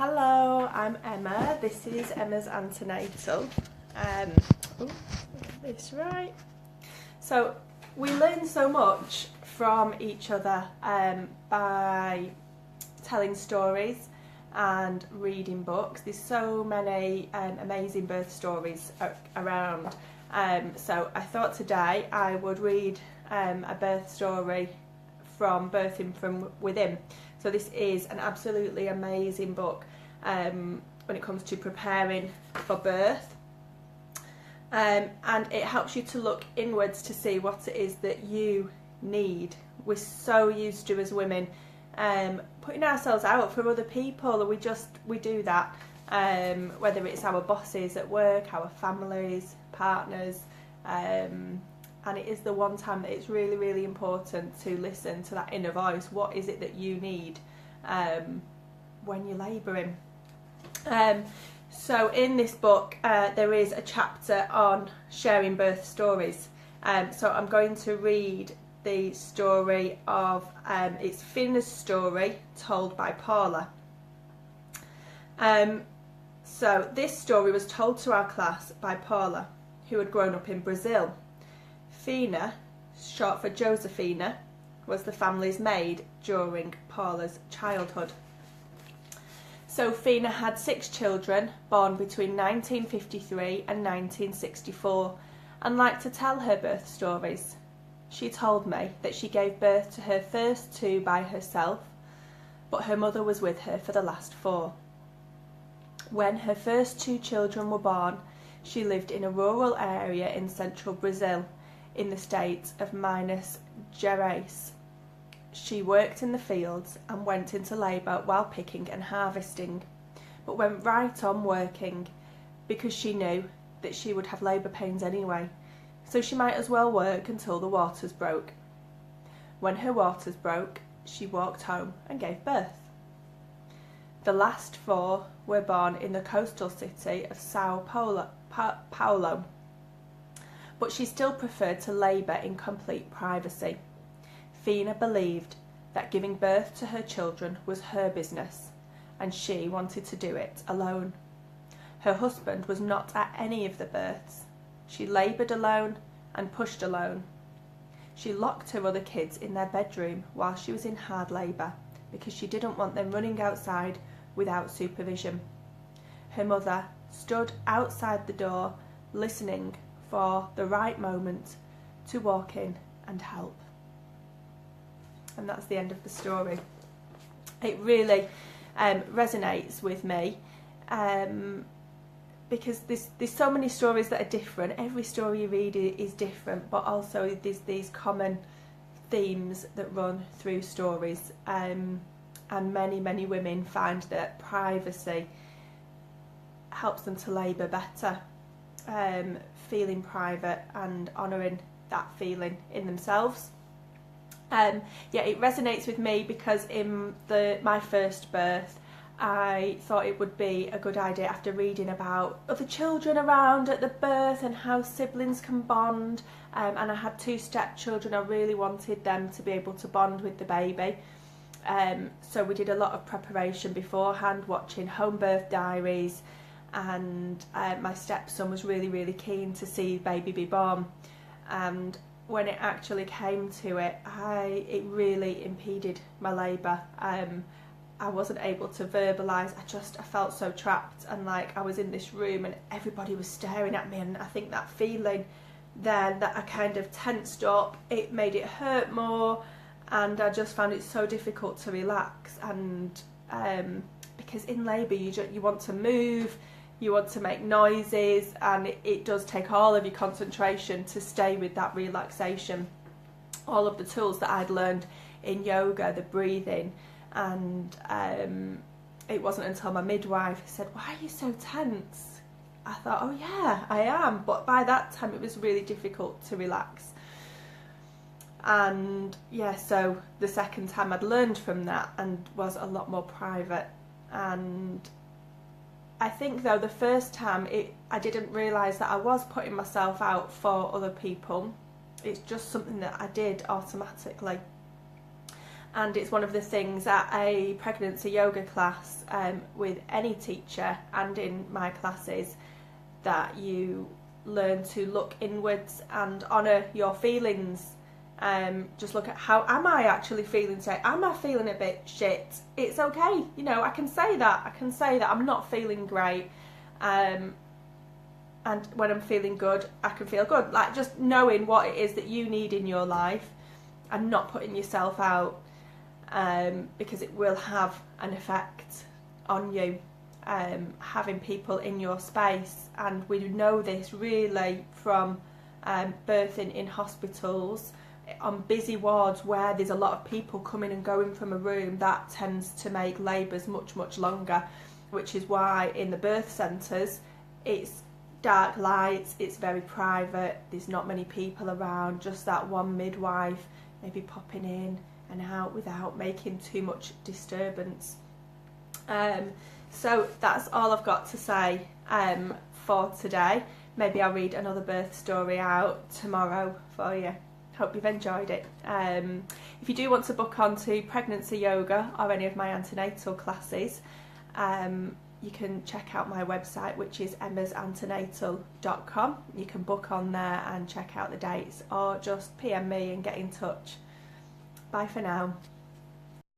Hello, I'm Emma. This is Emma's antenatal. This right. So we learn so much from each other by telling stories and reading books. There's so many amazing birth stories around. So I thought today I would read a birth story from Birthing From Within. So this is an absolutely amazing book when it comes to preparing for birth. And it helps you to look inwards to see what it is that you need. We're so used to, as women, putting ourselves out for other people, and we do that, whether it's our bosses at work, our families, partners, and it is the one time that it's really, really important to listen to that inner voice. What is it that you need when you're labouring? So in this book there is a chapter on sharing birth stories. So I'm going to read the story of, it's Fina's story told by Paula. So this story was told to our class by Paula, who had grown up in Brazil. Fina, short for Josephina, was the family's maid during Paula's childhood. So Fina had 6 children born between 1953 and 1964 and liked to tell her birth stories. She told me that she gave birth to her first 2 by herself, but her mother was with her for the last 4. When her first 2 children were born, she lived in a rural area in central Brazil, in the state of Minas Gerais. She worked in the fields and went into labour while picking and harvesting, but went right on working because she knew that she would have labour pains anyway, so she might as well work until the waters broke. When her waters broke, she walked home and gave birth. The last 4 were born in the coastal city of Sao Paulo, but she still preferred to labour in complete privacy. Fina believed that giving birth to her children was her business, and she wanted to do it alone. Her husband was not at any of the births. She laboured alone and pushed alone. She locked her other kids in their bedroom while she was in hard labour because she didn't want them running outside without supervision. Her mother stood outside the door listening for the right moment to walk in and help. And that's the end of the story. It really resonates with me because there's so many stories that are different. Every story you read is different, but also there's these common themes that run through stories, and many women find that privacy helps them to labour better. Feeling private and honouring that feeling in themselves. It resonates with me because in my first birth I thought it would be a good idea, after reading about other children around at the birth and how siblings can bond, and I had 2 stepchildren. I really wanted them to be able to bond with the baby, so we did a lot of preparation beforehand, watching home birth diaries, and my stepson was really keen to see baby be born, and when it actually came to it, it really impeded my labour. I wasn't able to verbalise. I felt so trapped, and like I was in this room and everybody was staring at me, and I think that feeling then that I kind of tensed up, it made it hurt more, and I just found it so difficult to relax. And because in labour you want to move, you want to make noises, and it does take all of your concentration to stay with that relaxation. All of the tools that I'd learned in yoga, the breathing, and it wasn't until my midwife said, "Why are you so tense?" I thought, oh yeah, I am, but by that time it was really difficult to relax. And yeah, so the second time I'd learned from that and was a lot more private. And I think though the first time I didn't realise that I was putting myself out for other people. It's just something that I did automatically. And it's one of the things at a pregnancy yoga class with any teacher and in my classes, that you learn to look inwards and honour your feelings. Just look at, how am I actually feeling today? Am I feeling a bit shit? It's okay, you know, I can say that I'm not feeling great, and when I'm feeling good, I can feel good. Like, just knowing what it is that you need in your life and not putting yourself out, because it will have an effect on you. Having people in your space, and we know this really from birthing in hospitals, on busy wards where there's a lot of people coming and going from a room, that tends to make labours much longer, which is why in the birth centres it's dark lights, it's very private, there's not many people around, just that one midwife maybe popping in and out without making too much disturbance. So that's all I've got to say for today. Maybe I'll read another birth story out tomorrow for you. Hope you've enjoyed it. If you do want to book on to pregnancy yoga or any of my antenatal classes, you can check out my website, which is emmasantenatal.com. You can book on there and check out the dates, or just PM me and get in touch. Bye for now.